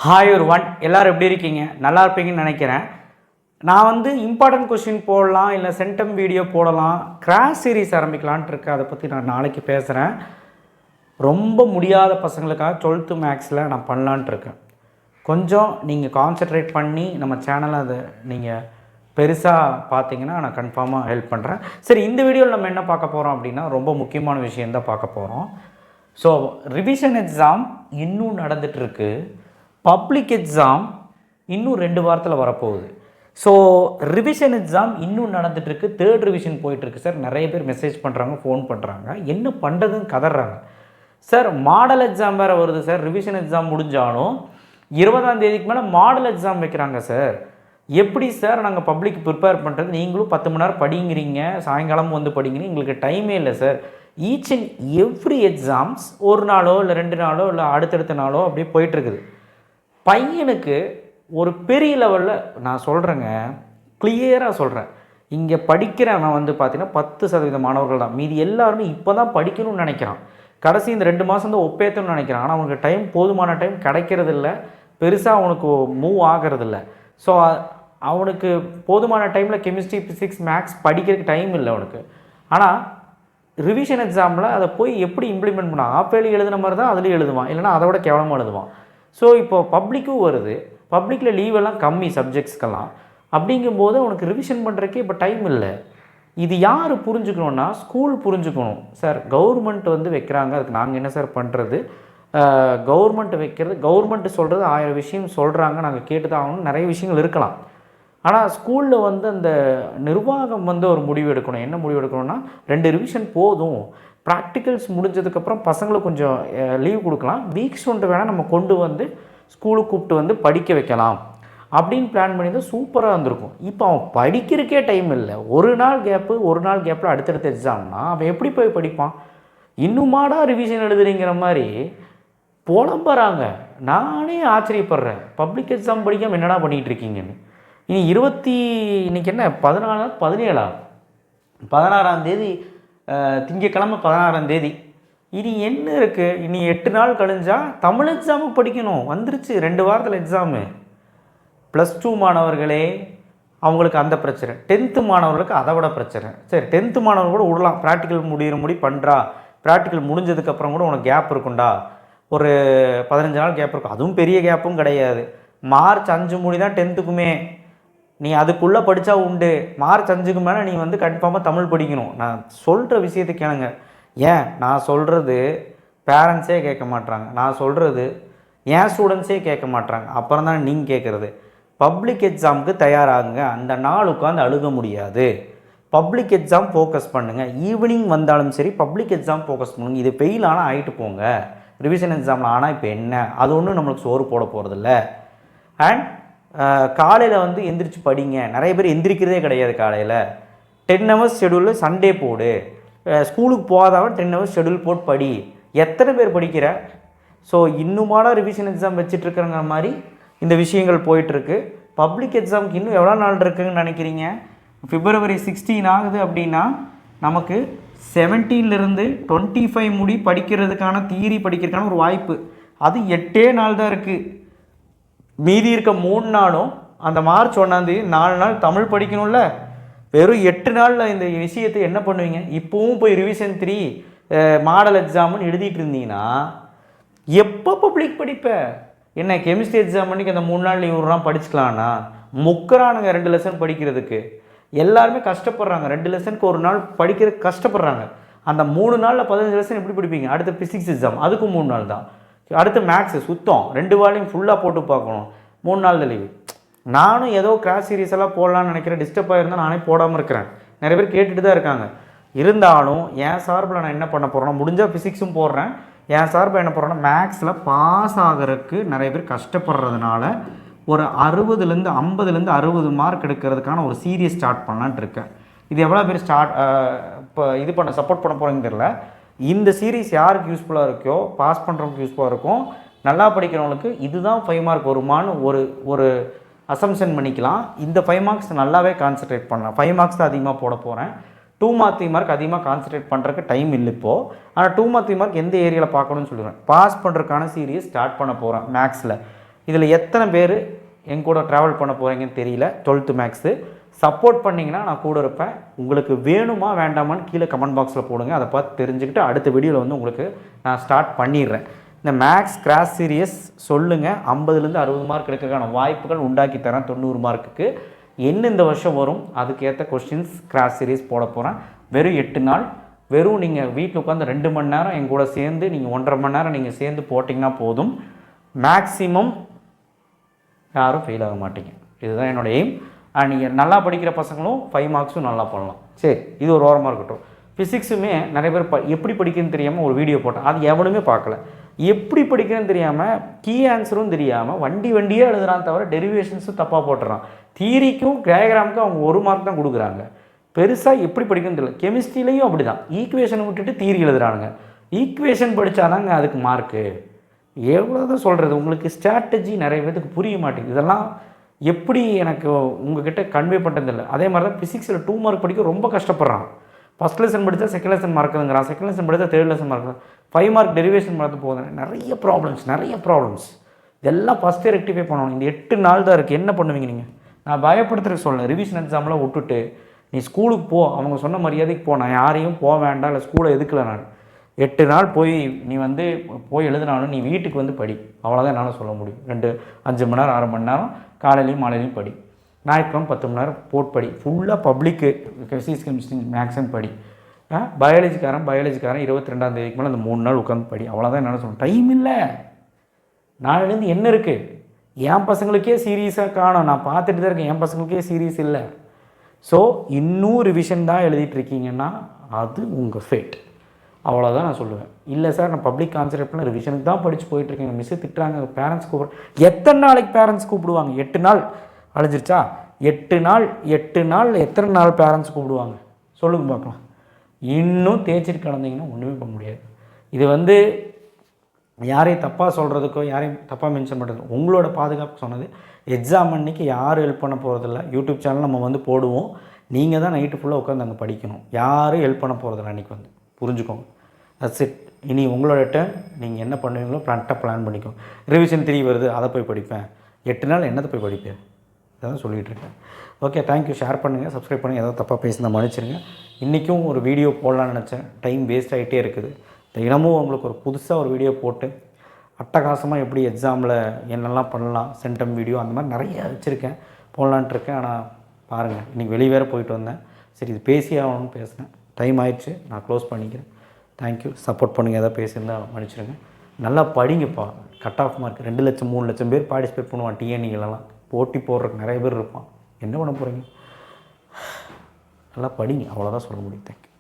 Hi ஒரு one எல்லோரும் எப்படி இருக்கீங்க? நல்லா இருப்பீங்கன்னு நினைக்கிறேன். நான் இம்பார்ட்டன்ட் கொஸ்டின் போடலாம், இல்லை சென்டம் வீடியோ போடலாம், கிராஷ் சீரீஸ் ஆரம்பிக்கலான்ட்டு இருக்கேன். அதை பற்றி நான் நாளைக்கு பேசுகிறேன். ரொம்ப முடியாத பசங்களுக்காக 12th மேக்ஸில் நான் பண்ணலான்ட்டு இருக்கேன். கொஞ்சம் நீங்கள் கான்சென்ட்ரேட் பண்ணி நம்ம சேனலை அதை நீங்கள் பெருசாக பார்த்தீங்கன்னா நான் கன்ஃபார்மாக ஹெல்ப் பண்ணுறேன். சரி, இந்த வீடியோவில் நம்ம என்ன பார்க்க போகிறோம் அப்படின்னா, ரொம்ப முக்கியமான விஷயந்தான் பார்க்க போகிறோம். ஸோ ரிவிஷன் எக்ஸாம் இன்னும் நடந்துகிட்ருக்கு. பப்ளிக் எக்ஸாம் இன்னும் 2 வாரத்தில் வரப்போகுது. ஸோ ரிவிஷன் எக்ஸாம் இன்னும் நடந்துகிட்ருக்கு. 3rd ரிவிஷன் போயிட்டுருக்கு சார். நிறைய பேர் மெசேஜ் பண்ணுறாங்க, ஃபோன் பண்ணுறாங்க, என்ன பண்ணுறதுன்னு கதறாங்க. சார் மாடல் எக்ஸாம் வேறு வருது சார். ரிவிஷன் எக்ஸாம் முடிஞ்சாலும் 20ஆம் தேதிக்கு மேலே மாடல் எக்ஸாம் வைக்கிறாங்க சார். எப்படி சார் நாங்கள் பப்ளிக் ப்ரிப்பேர் பண்ணுறது? நீங்களும் 10 மணி நேரம் படிங்கிறீங்க, சாயங்காலம் படிங்கிறீங்க, எங்களுக்கு டைமே இல்லை sir. Each and every exams ஒரு நாளோ இல்லை 2 நாளோ இல்லை அடுத்தடுத்த நாளோ அப்படியே போயிட்டுருக்குது. பையனுக்கு ஒரு பெரிய லெவலில் நான் சொல்கிறேங்க, கிளியராக சொல்கிறேன். இங்கே படிக்கிறவன் பார்த்தீங்கன்னா 10% மாணவர்கள் தான். மீதி எல்லாருமே இப்போ தான் படிக்கணும்னு நினைக்கிறான். கடைசி இந்த 2 மாதம் தான் ஒப்பேற்றணும்னு நினைக்கிறான். ஆனால் அவனுக்கு டைம் போதுமான டைம் கிடைக்கிறதில்ல, பெருசாக அவனுக்கு மூவ் ஆகிறதில்ல. ஸோ அவனுக்கு போதுமான டைமில் கெமிஸ்ட்ரி, ஃபிசிக்ஸ், மேக்ஸ் படிக்கிறதுக்கு டைம் இல்லை அவனுக்கு. ஆனால் ரிவிஷன் எக்ஸாமில் அதை போய் எப்படி இம்ப்ளிமெண்ட் பண்ணால் ஆப்பேலி எழுதுன மாதிரி தான் அதுலேயும் எழுதுவான், இல்லைனா அதை விட கேவலமாக எழுதுவான். ஸோ இப்போ பப்ளிக்கும் வருது. பப்ளிக்கில் லீவெல்லாம் கம்மி சப்ஜெக்ட்ஸ்க்கெல்லாம். அப்படிங்கும்போது அவனுக்கு ரிவிஷன் பண்ணுறதுக்கே இப்போ டைம் இல்லை. இது யார் புரிஞ்சுக்கணுன்னா, ஸ்கூல் புரிஞ்சுக்கணும். சார் கவர்மெண்ட் வைக்கிறாங்க, அதுக்கு நாங்கள் என்ன சார் பண்ணுறது? கவர்மெண்ட் வைக்கிறது, கவர்மெண்ட் சொல்கிறது 1000 விஷயம் சொல்கிறாங்க, நாங்கள் கேட்டு தான் ஆகணும். நிறைய விஷயங்கள் இருக்கலாம். ஆனால் ஸ்கூலில் அந்த நிர்வாகம் ஒரு முடிவு எடுக்கணும். என்ன முடிவு எடுக்கணும்னா, 2 ரிவிஷன் போதும், ப்ராக்டிக்கல்ஸ் முடிஞ்சதுக்கப்புறம் பசங்களுக்கு கொஞ்சம் லீவ் கொடுக்கலாம், வீக்ஸ் வேணால் நம்ம கொண்டு ஸ்கூலுக்கு கூப்பிட்டு படிக்க வைக்கலாம் அப்படின்னு பிளான் பண்ணியிருந்தால் சூப்பராக இருந்திருக்கும். இப்போ அவன் படிக்கிறதுக்கே டைம் இல்லை. ஒரு நாள் கேப்பில் அடுத்தடுத்த எக்ஸாம்னா அவன் எப்படி போய் படிப்பான்? இன்னுமாடா ரிவிஷன் எழுதுறீங்கிற மாதிரி புலம்புறாங்க. நானே ஆச்சரியப்படுறேன். பப்ளிக் எக்ஸாம் படிக்காமல் என்னடா பண்ணிகிட்டு இருக்கீங்கன்னு. இனி இன்றைக்கி என்ன 16ஆம் தேதி, திங்கக்கிழமை 16ஆம் தேதி. இனி என்ன இருக்குது? இனி 8 நாள் கழிஞ்சால் தமிழ் எக்ஸாமுக்கு படிக்கணும். வந்துருச்சு 2 வாரத்தில் எக்ஸாமு. +2 மாணவர்களே, அவங்களுக்கு அந்த பிரச்சனை. 10th மாணவர்களுக்கு அதை விட பிரச்சனை. சரி, 10th மாணவர்கள் கூட விடலாம், ப்ராக்டிக்கல் முடிகிற பண்ணுறா. ப்ராக்டிக்கல் முடிஞ்சதுக்கப்புறம் கூட உனக்கு கேப் இருக்குண்டா, ஒரு 15 நாள் கேப் இருக்கும். அதுவும் பெரிய கேப்பும் கிடையாது. மார்ச் 5 முடி தான் 10த்துக்குமே. நீ அதுக்குள்ளே படித்தா உண்டு. மார்ச் 5க்கு மேலே நீ கன்ஃபார்மாக தமிழ் படிக்கணும். நான் சொல்கிற விஷயத்தை கேளுங்க. ஏன் நான் சொல்கிறது பேரண்ட்ஸே கேட்க மாட்றாங்க, நான் சொல்கிறது ஏன் ஸ்டூடெண்ட்ஸே கேட்க மாட்றாங்க, அப்புறம் தான் நீங்கள் கேட்குறது. பப்ளிக் எக்ஸாமுக்கு தயாராகுங்க. அந்த நாள் உட்காந்து அழுக முடியாது. பப்ளிக் எக்ஸாம் ஃபோக்கஸ் பண்ணுங்கள். ஈவினிங் வந்தாலும் சரி பப்ளிக் எக்ஸாம் ஃபோக்கஸ் பண்ணுங்கள். இது ஃபெயில் ஆனால் ஆகிட்டு போங்க. ரிவிஷன் எக்ஸாமில் ஆனால் இப்போ என்ன, அது ஒன்றும் நம்மளுக்கு சோறு போட போகிறதில்ல. அண்ட் காலையில் எந்திரிச்சு படிங்க. நிறைய பேர் எந்திரிக்கிறதே கிடையாது காலையில். 10 ஹவர்ஸ் ஷெடியூலில் சண்டே போடு. ஸ்கூலுக்கு போகாதவன் 10 ஹவர்ஸ் ஷெடியூல் போட்டு படி. எத்தனை பேர் படிக்கிற? ஸோ இன்னுமாடா ரிவிஷன் எக்ஸாம் வச்சுட்ருக்குறங்கிற மாதிரி இந்த விஷயங்கள் போயிட்டுருக்கு. பப்ளிக் எக்ஸாமுக்கு இன்னும் எவ்வளோ நாள் இருக்குதுன்னு நினைக்கிறீங்க? February 16 ஆகுது அப்படின்னா நமக்கு 17லேருந்து 25 முடி படிக்கிறதுக்கான தியரி படிக்கிறதுக்கான ஒரு வாய்ப்பு. அது 8 நாள் தான் இருக்குது. மீதி இருக்க 3 நாளும் அந்த மார்ச் 1ஆம் தேதி 4 நாள் தமிழ் படிக்கணும்ல. வெறும் 8 நாளில் இந்த விஷயத்தை என்ன பண்ணுவீங்க? இப்போவும் போய் ரிவிஷன் 3 மாடல் எக்ஸாம்னு எழுதிட்டு இருந்தீங்கன்னா எப்போ பப்ளிக் படிப்ப? என்ன கெமிஸ்ட்ரி எக்ஸாம் பண்ணிக்கு அந்த 3 நாள் லீவ் விட்றான், படிச்சுக்கலான்னா முக்கரானுங்க 2 லெசன் படிக்கிறதுக்கு. எல்லாருமே கஷ்டப்படுறாங்க. 2 லெசனுக்கு ஒரு நாள் படிக்கிறதுக்கு கஷ்டப்படுறாங்க. அந்த 3 நாளில் 15 லெசன் எப்படி படிப்பீங்க? அடுத்த ஃபிசிக்ஸ் எக்ஸாம், அதுக்கும் 3 நாள் தான். அடுத்து மேக்ஸு சுத்தம் 2 வால்யூம் ஃபுல்லாக போட்டு பார்க்கணும், 3 நாள் தான் லீவு. நானும் ஏதோ கிராஸ் சீரீஸ் எல்லாம் போடலான்னு நினைக்கிறேன். டிஸ்டர்ப் ஆகிருந்தால் நானே போடாமல் இருக்கிறேன். நிறைய பேர் கேட்டுட்டு தான் இருக்காங்க. இருந்தாலும் என் சார்பில் நான் என்ன பண்ண போகிறேன்னா, முடிஞ்சால் ஃபிசிக்ஸும் போடுறேன். என் சார்பில் என்ன போடுறேன்னா, மேக்ஸில் பாஸ் ஆகிறதுக்கு நிறைய பேர் கஷ்டப்படுறதுனால ஒரு 50லேருந்து 60 மார்க் எடுக்கிறதுக்கான ஒரு சீரியஸ் ஸ்டார்ட் பண்ணலான்ட்டு இருக்கேன். இது எவ்வளோ பேர் இப்போ இது பண்ண சப்போர்ட் பண்ண போகிறேன்னு தெரியல. இந்த சீரீஸ் யாருக்கு யூஸ்ஃபுல்லாக இருக்கோ, பாஸ் பண்ணுறவங்களுக்கு யூஸ்ஃபுல்லாக இருக்கும். நல்லா படிக்கிறவங்களுக்கு இதுதான் 5 மார்க் வருமானு ஒரு அசம்ஷன் பண்ணிக்கலாம். இந்த 5 மார்க்ஸ் நல்லாவே கான்சன்ட்ரேட் பண்ணலாம். 5 மார்க்ஸ் தான் அதிகமாக போட போகிறேன். 2 மார்க் 3 மார்க் அதிகமாக கான்சன்ட்ரேட் பண்ணுறதுக்கு டைம் இல்லை இப்போது. ஆனால் 2 மார்க் 3 மார்க் எந்த ஏரியாவில் பார்க்கணும்னு சொல்லுவேன். பாஸ் பண்ணுறதுக்கான சீரீஸ் ஸ்டார்ட் பண்ண போகிறேன் மேக்ஸில். இதில் எத்தனை பேர் என் கூட ட்ராவல் பண்ண போகிறீங்கன்னு தெரியல. 12th மேக்ஸு சப்போர்ட் பண்ணிங்கன்னா நான் கூட இருப்பேன். உங்களுக்கு வேணுமா வேண்டாமான்னு கீழே கமெண்ட் பாக்ஸில் போடுங்க. அதை பார்த்து தெரிஞ்சுக்கிட்டு அடுத்த வீடியோவில் வந்து உங்களுக்கு நான் ஸ்டார்ட் பண்ணிடுறேன். இந்த மேக்ஸ் கிராஸ் சீரியஸ் சொல்லுங்கள். 50லேருந்து 60 மார்க் எடுக்கிறதுக்கான வாய்ப்புகள் உண்டாக்கி தரேன். 90 மார்க்குக்கு என்ன இந்த வருஷம் வரும் அதுக்கேற்ற கொஸ்டின்ஸ் கிராஸ் சீரியஸ் போட போகிறேன். வெறும் 8 நாள். வெறும் நீங்கள் வீட்டில் உட்காந்து 2 மணி நேரம் என் கூட சேர்ந்து நீங்கள் 1.5 மணி நேரம் நீங்கள் சேர்ந்து போட்டிங்கன்னா போதும். மேக்ஸிமம் யாரும் ஃபெயில் ஆக மாட்டீங்க. இதுதான் என்னோடய எய்ம். நீங்கள் நல்லா படிக்கிற பசங்களும் 5 மார்க்ஸும் நல்லா பண்ணலாம். சரி, இது ஒரு ஓரமாக இருக்கட்டும். ஃபிசிக்ஸுமே நிறைய பேர் எப்படி படிக்கிறதுன்னு தெரியாமல் ஒரு வீடியோ போட்டேன். அது எவனுமே பார்க்கல. எப்படி படிக்கிறதுன்னு தெரியாமல் கீ ஆன்சரும் தெரியாமல் வண்டியே எழுதுறான் தவிர டெரிவேஷன்ஸும் தப்பாக போட்டுறான். தியரிக்கும் டயக்ராமுக்கும் அவங்க 1 மார்க் தான் கொடுக்குறாங்க. பெருசாக எப்படி படிக்கணும்னு தெரியல. கெமிஸ்ட்ரிலையும் அப்படி தான். ஈக்குவேஷனை விட்டுட்டு தியரி எழுதுறானுங்க. ஈக்குவேஷன் படித்தாதாங்க அதுக்கு மார்க்கு. எவ்வளோ தான் சொல்கிறது, உங்களுக்கு ஸ்ட்ராட்டஜி நிறைய பேருக்கு புரிய மாட்டேங்குது. இதெல்லாம் எப்படி எனக்கு உங்ககிட்ட கன்வே பண்ணுறதில்லை. அதே மாதிரி தான் ஃபிசிக்ஸில் 2 மார்க் படிக்க ரொம்ப கஷ்டப்படுறான். ஃபஸ்ட் லெசன் படித்தா செகண்ட் லெசன் மார்க்குங்கிறான், செகண்ட் லெசன் படித்தா third lesson mark, 5 mark derivation பார்த்து போகுது. நிறைய ப்ராப்ளம்ஸ் இதெல்லாம் ஃபஸ்ட்டே ரெக்டிஃபை பண்ணணும். இந்த 8 நாள் தான் இருக்குது. என்ன பண்ணுவீங்க நீங்கள்? நான் பயப்படுத்துறதுக்கு சொல்லலை. ரிவிஷன் எக்ஸாம்லாம் விட்டுட்டு நீ ஸ்கூலுக்கு போ, அவங்க சொன்ன மரியாதைக்கு போ. நான் யாரையும் போக வேண்டாம், இல்லை ஸ்கூலை எதுக்கலை. நான் 8 நாள் போய் நீ வந்து போய் எழுதினாலும் நீ வீட்டுக்கு வந்து படி. அவ்வளோதான் என்னால் சொல்ல முடியும். 5 மணி நேரம் 6 மணி நேரம் காலையிலையும் மாலையிலையும் படி. ஞாயிற்றுக்கிழமை 10 மணி நேரம் போட்டு படி. ஃபுல்லாக பப்ளிக்கு ஃபிசிக்ஸ் கெமிஸ்ட்ரி மேக்ஸிமம் படி. பயாலஜிக்காரன் 22ஆம் தேதிக்கு மேலே அந்த 3 நாள் உட்காந்து படி. அவ்வளோதான் என்னால் சொல்லணும். டைம் இல்லை. நாளையிலேருந்து என்ன இருக்குது? என் பசங்களுக்கே சீரியஸாக காணும். நான் பார்த்துட்டு தான் இருக்கேன். என் பசங்களுக்கே சீரியஸ் இல்லை. ஸோ இன்னும் ரிவிஷன் தான் எழுதிட்டுருக்கீங்கன்னா அது உங்கள் ஃபேட். அவ்வளோதான் நான் சொல்லுவேன். இல்லை சார் நான் பப்ளிக் கான்செப்ட்லாம் ரிவிஷனுக்கு தான் படித்து போயிட்டுருக்கேங்க, மிஸ்ஸு திட்டுறாங்க, பேரண்ட்ஸ் கூப்பிட்ற. எத்தனை நாளைக்கு பேரண்ட்ஸ் கூப்பிடுவாங்க? 8 நாள் அழிஞ்சிருச்சா? 8 நாள் எத்தனை நாள் பேரண்ட்ஸ் கூப்பிடுவாங்க சொல்லுங்க பார்க்கலாம். இன்னும் தேய்ச்சிட்டு கிடந்தீங்கன்னா ஒன்றுமே பண்ண முடியாது. இது வந்து யாரையும் தப்பாக சொல்கிறதுக்கோ யாரையும் தப்பாக மென்ஷன் பண்ணுறது உங்களோட பாதுகாப்பு சொன்னது. எக்ஸாம் அன்றைக்கி யாரும் ஹெல்ப் பண்ண போகிறதில்ல. யூடியூப் சேனல் நம்ம வந்து போடுவோம். நீங்கள் தான் நைட்டு ஃபுல்லாக உட்காந்து அங்கே படிக்கணும். யாரும் ஹெல்ப் பண்ண போகிறதில்ல அன்றைக்கி வந்து. புரிஞ்சுக்கோங்க. That's it. இனி உங்களோட டர்ன். நீங்கள் என்ன பண்ணுவீங்களோ பிளான் பண்ணிக்கோங்க. ரிவிஷன் 3 வருது, அதை போய் படிப்பேன். 8 நாள் என்னத்தை போய் படிப்பேன்? இதான் சொல்லிகிட்டு இருக்கேன். Okay, thank you. ஷேர் பண்ணுங்கள், சப்ஸ்கிரைப் பண்ணுங்கள். ஏதாவது தப்பாக பேசினா மன்னிச்சிருங்க. இன்றைக்கும் ஒரு வீடியோ போடலான்னு நினச்சேன். டைம் வேஸ்ட் ஆகிட்டே இருக்குது. தினமும் உங்களுக்கு ஒரு புதுசாக ஒரு வீடியோ போட்டு அட்டகாசமாக எப்படி எக்ஸாமில் என்னெல்லாம் பண்ணலாம், சென்டம் வீடியோ அந்த மாதிரி நிறைய வச்சுருக்கேன், போடலான்ட்டு இருக்கேன். ஆனால் பாருங்கள், இன்றைக்கி வெளியே வேறு போயிட்டு வந்தேன். சரி, இது பேசி ஆகணும்னு பேசினேன். டைம் ஆயிடுச்சு, நான் க்ளோஸ் பண்ணிக்கிறேன். தேங்க்யூ. சப்போர்ட் பண்ணுங்கள். எதாவது பேசியிருந்தால் மன்னிச்சிருங்க. நல்லா படிங்கப்பா. கட் ஆஃப் மார்க் 2 லட்சம் 3 லட்சம் பேர் பார்ட்டிசிபேட் பண்ணுவான். டிஎன்இலலாம் போட்டி போடுறதுக்கு நிறைய பேர் இருப்பான். என்ன பண்ண போகிறீங்க? நல்லா படிங்க. அவ்வளோதான் சொல்ல முடியும். தேங்க்யூ.